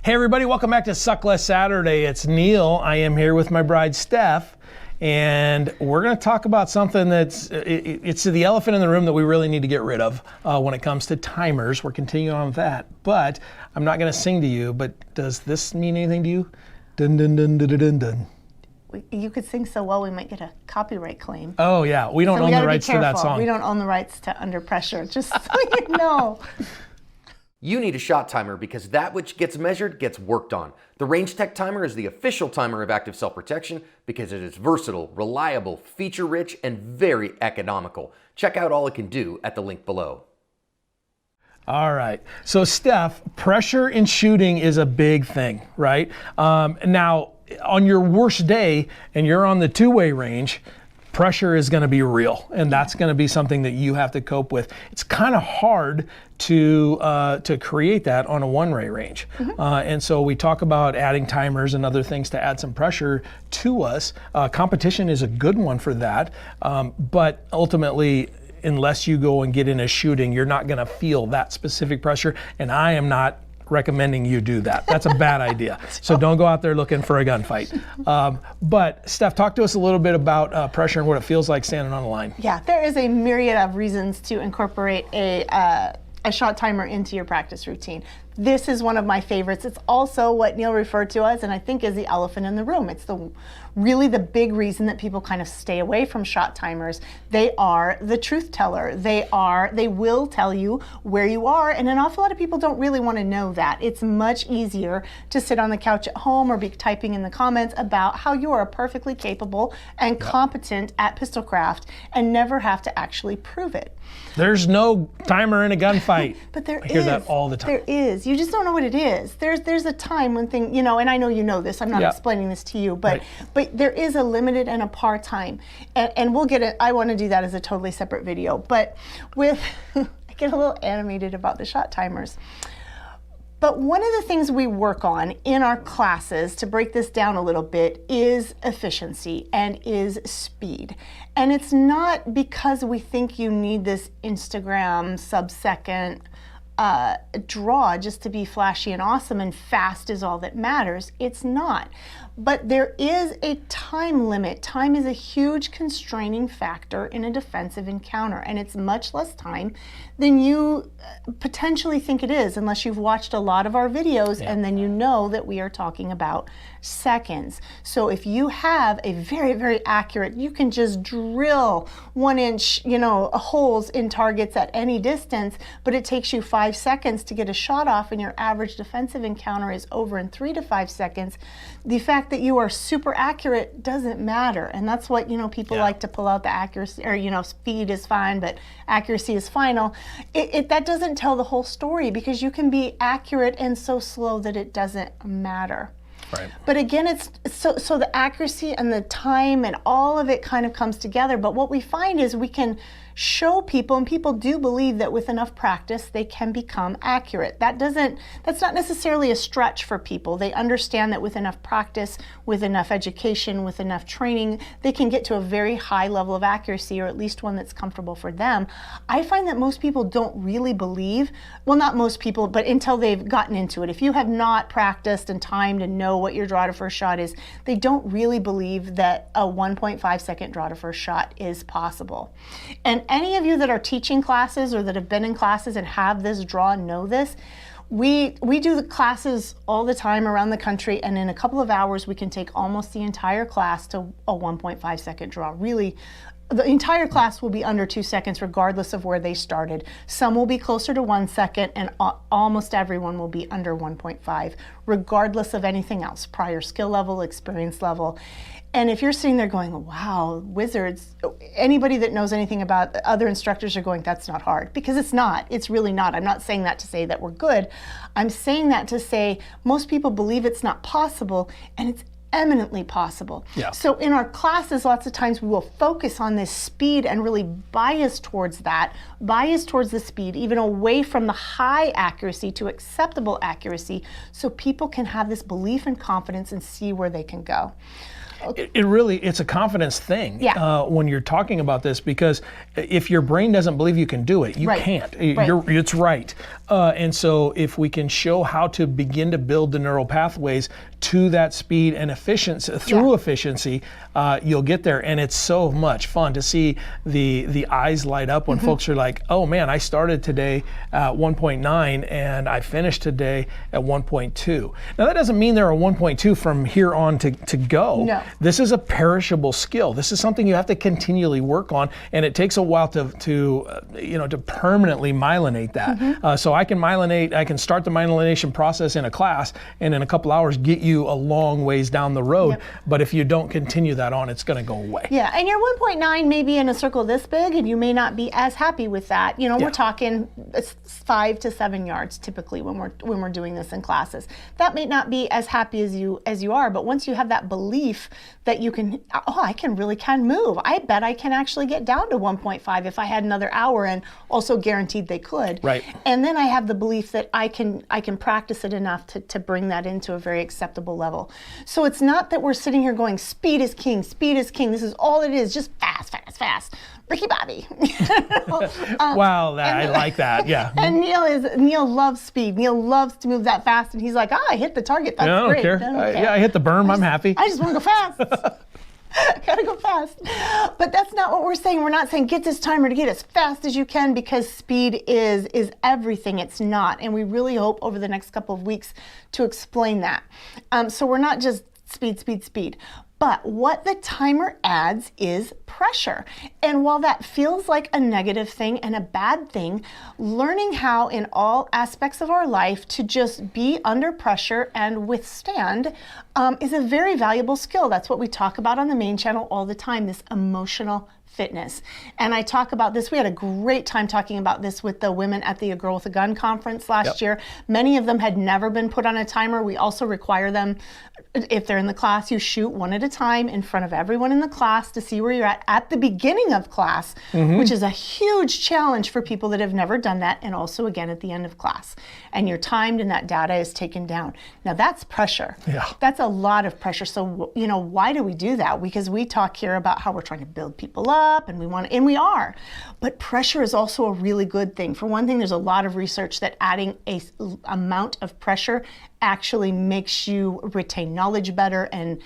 Hey everybody, welcome back to Suck Less Saturday. It's Neil. I am here with my bride Steph, and we're going to talk about something it's the elephant in the room that we really need to get rid of when it comes to timers. We're continuing on with that, but I'm not going to sing to you, but does this mean anything to you? Dun dun dun dun dun dun. You could sing so well we might get a copyright claim. Oh yeah, we don't own the rights to that song. We don't own the rights to Under Pressure, just so you know. You need a shot timer because that which gets measured gets worked on. The Range-Tech Timer is the official timer of Active Cell Protection because it is versatile, reliable, feature-rich, and very economical. Check out all it can do at the link below. All right, so Steph, pressure in shooting is a big thing, right? Now, on your worst day and you're on the two-way range, pressure is going to be real, and that's going to be something that you have to cope with. It's kind of hard to create that on a one-way range. And so we talk about adding timers and other things to add some pressure to us. Competition is a good one for that, but ultimately, unless you go and get in a shooting, you're not going to feel that specific pressure, and I am not recommending you do that. That's a bad idea. So don't go out there looking for a gunfight. But Steph, talk to us a little bit about pressure and what it feels like standing on the line. Yeah, there is a myriad of reasons to incorporate a shot timer into your practice routine. This is one of my favorites. It's also what Neil referred to as, and I think is the elephant in the room. It's really the big reason that people kind of stay away from shot timers. They are the truth teller. They will tell you where you are, and an awful lot of people don't really want to know that. It's much easier to sit on the couch at home or be typing in the comments about how you are perfectly capable and competent at pistolcraft and never have to actually prove it. There's no timer in a gunfight. But there is. I hear that all the time. There is. You just don't know what it is. There's a time when and I know you know this. I'm not explaining this to you, but there is a limited and a par time, and we'll get it. I want to do that as a totally separate video. But I get a little animated about the shot timers. But one of the things we work on in our classes, to break this down a little bit, is efficiency and is speed. And it's not because we think you need this Instagram sub-second draw just to be flashy and awesome and fast is all that matters. It's not. But there is a time limit. Time is a huge constraining factor in a defensive encounter, and it's much less time than you potentially think it is, unless you've watched a lot of our videos and then you know that we are talking about seconds. So if you have a very, very accurate, you can just drill 1-inch, holes in targets at any distance, but it takes you 5 seconds to get a shot off, and your average defensive encounter is over in 3 to 5 seconds. The fact that you are super accurate doesn't matter, and that's what people like to pull out the accuracy, or speed is fine, but accuracy is final. That doesn't tell the whole story, because you can be accurate and so slow that it doesn't matter. Right. But again, it's so the accuracy and the time and all of it kind of comes together. But what we find is we can show people, and people do believe that with enough practice they can become accurate. That's not necessarily a stretch for people. They understand that with enough practice, with enough education, with enough training, they can get to a very high level of accuracy, or at least one that's comfortable for them. I find that most people don't really believe, well, not most people, but until they've gotten into it. If you have not practiced and time to know what your draw to first shot is, they don't really believe that a 1.5 second draw to first shot is possible. And any of you that are teaching classes or that have been in classes and have this draw know this. We do the classes all the time around the country, and in a couple of hours we can take almost the entire class to a 1.5 second draw. Really, the entire class will be under 2 seconds regardless of where they started. Some will be closer to 1 second, and almost everyone will be under 1.5 regardless of anything else, prior skill level, experience level. And if you're sitting there going, wow, wizards, anybody that knows anything about other instructors are going, that's not hard, because it's not. It's really not. I'm not saying that to say that we're good. I'm saying that to say most people believe it's not possible, and it's eminently possible. Yeah. So in our classes, lots of times we will focus on this speed and really bias towards the speed, even away from the high accuracy to acceptable accuracy, so people can have this belief and confidence and see where they can go. it really, it's a confidence thing when you're talking about this, because if your brain doesn't believe you can do it, you can't. It's right. And so if we can show how to begin to build the neural pathways to that speed and efficiency, through efficiency, you'll get there. And it's so much fun to see the eyes light up when folks are like, oh man, I started today at 1.9 and I finished today at 1.2. Now that doesn't mean they're a 1.2 from here on to go. No. This is a perishable skill. This is something you have to continually work on, and it takes a while to permanently myelinate that. So I can start the myelination process in a class, and in a couple hours get you a long ways down the road. But if you don't continue that on, it's going to go away. Yeah, and your 1.9 may be in a circle this big, and you may not be as happy with that. We're talking 5 to 7 yards typically when we're doing this in classes. That may not be as happy as you are, but once you have that belief that you can, I really can move. I bet I can actually get down to 1.5 if I had another hour, and also guaranteed they could. Right. And then I have the belief that I can practice it enough to bring that into a very acceptable level. So it's not that we're sitting here going, speed is king, speed is king. This is all it is, just fast, fast, fast. Ricky Bobby. Wow, I like that. Yeah. And Neil loves speed. Neil loves to move that fast, and he's like, I hit the target. That's I don't great. care. I don't care. I hit the berm. I'm happy. I just want to go fast. Gotta go fast. But that's not what we're saying. We're not saying get this timer to get as fast as you can, because speed is everything. It's not. And we really hope over the next couple of weeks to explain that. So we're not just speed, speed, speed. But what the timer adds is pressure. And while that feels like a negative thing and a bad thing, learning how in all aspects of our life to just be under pressure and withstand is a very valuable skill. That's what we talk about on the main channel all the time, this emotional fitness. And I talk about this. We had a great time talking about this with the women at the A Girl with a Gun conference last year. Many of them had never been put on a timer. We also require them, if they're in the class, you shoot one at a time in front of everyone in the class to see where you're at the beginning of class, which is a huge challenge for people that have never done that, and also again at the end of class. And you're timed and that data is taken down. Now that's pressure. Yeah. That's a lot of pressure. So, why do we do that? Because we talk here about how we're trying to build people up, and we are. But pressure is also a really good thing. For one thing, there's a lot of research that adding a amount of pressure actually makes you retain knowledge better and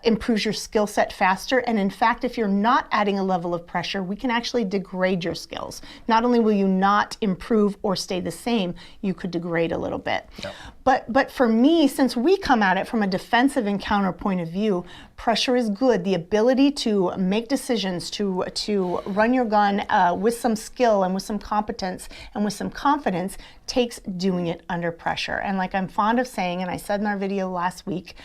improves your skill set faster. And in fact, if you're not adding a level of pressure, we can actually degrade your skills. Not only will you not improve or stay the same, you could degrade a little bit. Yep. But for me, since we come at it from a defensive and counter point of view, pressure is good. The ability to make decisions, to run your gun with some skill and with some competence and with some confidence takes doing it under pressure. And like I'm fond of saying, and I said in our video last week,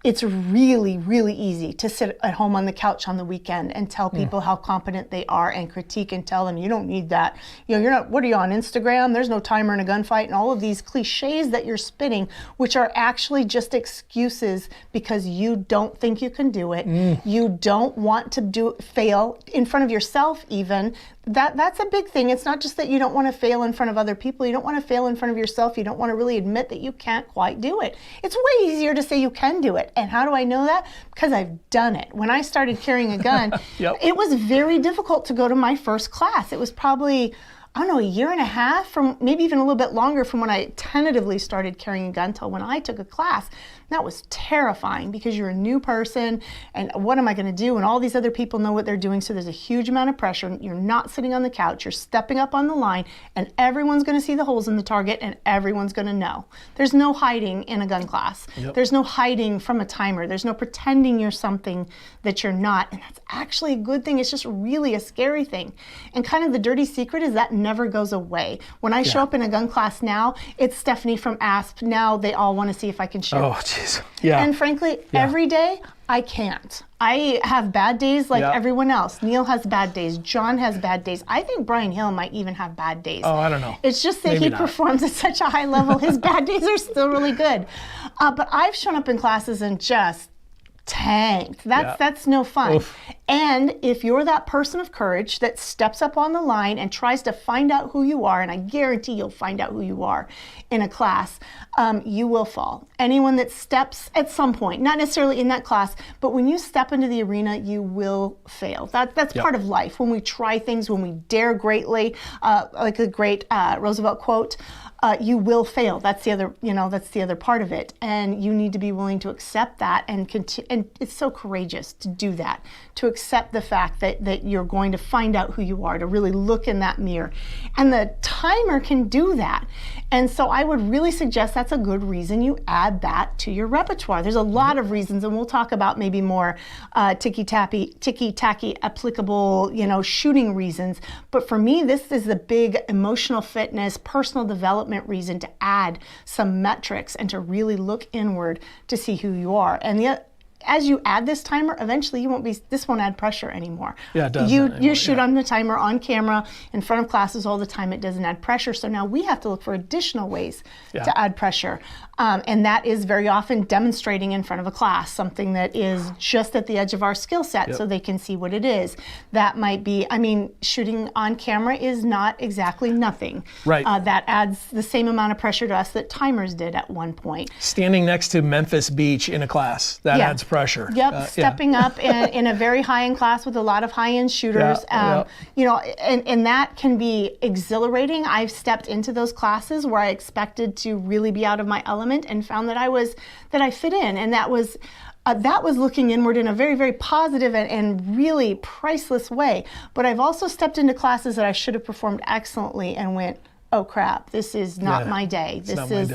it's really, really easy to sit at home on the couch on the weekend and tell people how competent they are and critique and tell them, you don't need that. You're not, what are you on Instagram? There's no timer in a gunfight, and all of these cliches that you're spitting, which are actually just excuses because you don't think you can do it. You don't want to fail in front of yourself even. That's a big thing. It's not just that you don't want to fail in front of other people. You don't want to fail in front of yourself. You don't want to really admit that you can't quite do it. It's way easier to say you can do it. And how do I know that? Because I've done it. When I started carrying a gun, it was very difficult to go to my first class. It was probably, I don't know, a year and a half, from maybe even a little bit longer from when I tentatively started carrying a gun till when I took a class. That was terrifying because you're a new person and what am I going to do? And all these other people know what they're doing. So there's a huge amount of pressure. You're not sitting on the couch. You're stepping up on the line and everyone's going to see the holes in the target and everyone's going to know. There's no hiding in a gun class. There's no hiding from a timer. There's no pretending you're something that you're not. And that's actually a good thing. It's just really a scary thing. And kind of the dirty secret is that never goes away. When I show up in a gun class now, it's Stephanie from ASP. Now they all want to see if I can shoot. Oh, jeez. Yeah. And frankly, every day I can't. I have bad days like everyone else. Neil has bad days. John has bad days. I think Brian Hill might even have bad days. Oh, I don't know. It's just that he performs at such a high level. His bad days are still really good. But I've shown up in classes and just tanked. That's no fun. And if you're that person of courage that steps up on the line and tries to find out who you are, and I guarantee you'll find out who you are in a class, you will fall. Anyone that steps at some point, not necessarily in that class, but when you step into the arena, you will fail. That's part of life. When we try things, when we dare greatly, like a great Roosevelt quote, you will fail. That's the other, that's the other part of it. And you need to be willing to accept that and it's so courageous to do that, to accept the fact that you're going to find out who you are, to really look in that mirror. And the timer can do that. And so I would really suggest that's a good reason you add that to your repertoire. There's a lot of reasons, and we'll talk about maybe more ticky-tacky applicable, shooting reasons. But for me, this is the big emotional fitness, personal development reason to add some metrics and to really look inward to see who you are. And as you add this timer, eventually this won't add pressure anymore. Yeah, it doesn't You anymore, shoot on the timer on camera in front of classes all the time. It doesn't add pressure. So now we have to look for additional ways to add pressure. And that is very often demonstrating in front of a class, something that is just at the edge of our skill set so they can see what it is. That might be, shooting on camera is not exactly nothing. Right. That adds the same amount of pressure to us that timers did at one point. Standing next to Memphis Beach in a class, that adds pressure. Yep, stepping up in a very high-end class with a lot of high-end shooters. And that can be exhilarating. I've stepped into those classes where I expected to really be out of my element and found that I fit in, and that was looking inward in a very, very positive and really priceless way. But I've also stepped into classes that I should have performed excellently and went, oh crap, this is not my day. This is,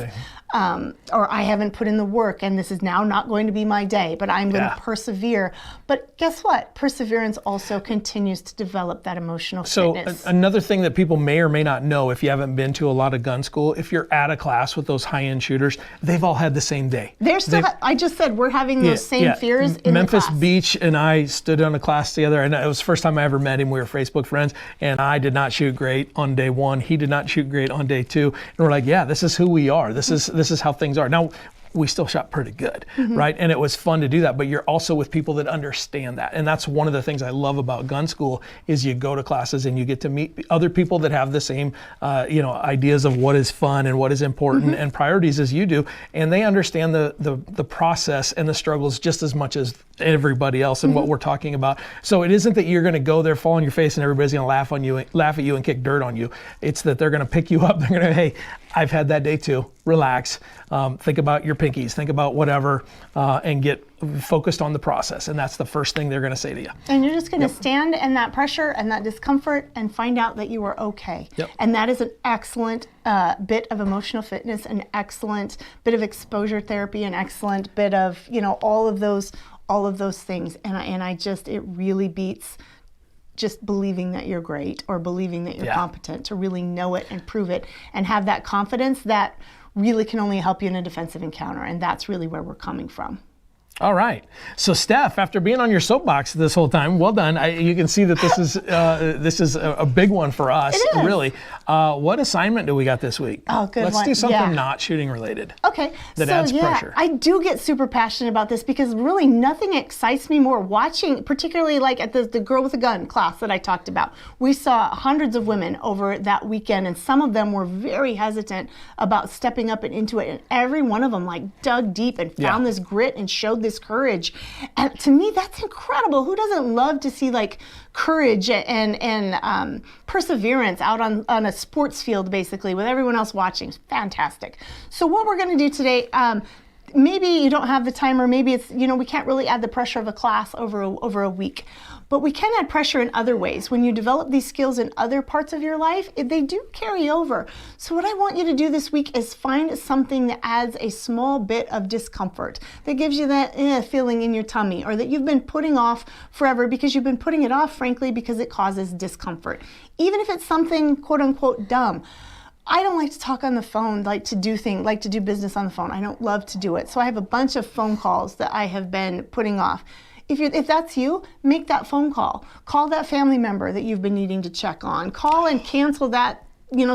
or I haven't put in the work and this is now not going to be my day, but I'm going to persevere. But guess what? Perseverance also continues to develop that emotional fitness. So another thing that people may or may not know if you haven't been to a lot of gun school, if you're at a class with those high-end shooters, they've all had the same day. They're still, I just said we're having those same fears in Memphis the class. Beach and I stood on a class together, and it was the first time I ever met him. We were Facebook friends, and I did not shoot great on day one. He did not shoot great on day two. And we're like, yeah, this is who we are. This is how things are. Now, we still shot pretty good, right? And it was fun to do that, but you're also with people that understand that. And that's one of the things I love about gun school is you go to classes and you get to meet other people that have the same, ideas of what is fun and what is important and priorities as you do. And they understand the process and the struggles just as much as everybody else and what we're talking about. So it isn't that you're going to go there, fall on your face, and everybody's going to laugh at you and kick dirt on you. It's that they're going to pick you up. They're going to, hey, I've had that day too. Relax. Think about your pinkies. Think about whatever, and get focused on the process. And that's the first thing they're going to say to you. And you're just going to stand in that pressure and that discomfort and find out that you are okay. Yep. And that is an excellent bit of emotional fitness, an excellent bit of exposure therapy, an excellent bit of all of those things. And it really beats just believing that you're great or believing that you're competent, to really know it and prove it and have that confidence that really can only help you in a defensive encounter. And that's really where we're coming from. All right. So Steph, after being on your soapbox this whole time, well done. You can see that this is a big one for us. It is. Really. What assignment do we got this week? Oh, good one. Let's do something not shooting related. Okay. That adds pressure. I do get super passionate about this because really nothing excites me more watching, particularly like at the Girl with a Gun class that I talked about. We saw hundreds of women over that weekend, and some of them were very hesitant about stepping up and into it. And every one of them dug deep and found this grit and showed this courage. And to me, that's incredible. Who doesn't love to see courage and perseverance out on a sports field, basically, with everyone else watching? It's fantastic. So what we're going to do today, maybe you don't have the timer, maybe it's, we can't really add the pressure of a class over a week, but we can add pressure in other ways. When you develop these skills in other parts of your life, they do carry over. So what I want you to do this week is find something that adds a small bit of discomfort, that gives you that feeling in your tummy, or that you've been putting off forever because you've been putting it off, frankly, because it causes discomfort. Even if it's something quote unquote dumb. I don't like to talk on the phone, like to do business on the phone. I don't love to do it. So I have a bunch of phone calls that I have been putting off. If that's you, make that phone call. Call that family member that you've been needing to check on. Call and cancel that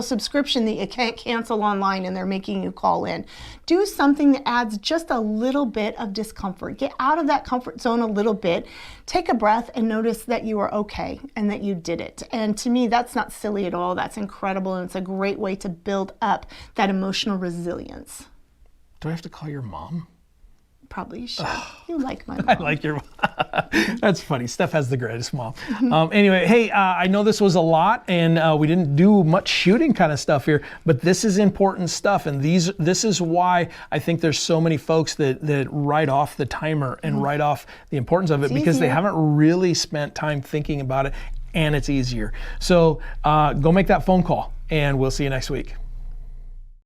subscription that you can't cancel online and they're making you call in. Do something that adds just a little bit of discomfort. Get out of that comfort zone a little bit. Take a breath and notice that you are okay and that you did it. And to me, that's not silly at all. That's incredible, and it's a great way to build up that emotional resilience. Do I have to call your mom? Probably you should. You like my mom. I like your mom. That's funny. Steph has the greatest mom. Anyway, hey, I know this was a lot, and we didn't do much shooting kind of stuff here, but this is important stuff, and this is why I think there's so many folks that write off the timer and write off the importance of it because they haven't really spent time thinking about it, and it's easier. So go make that phone call, and we'll see you next week.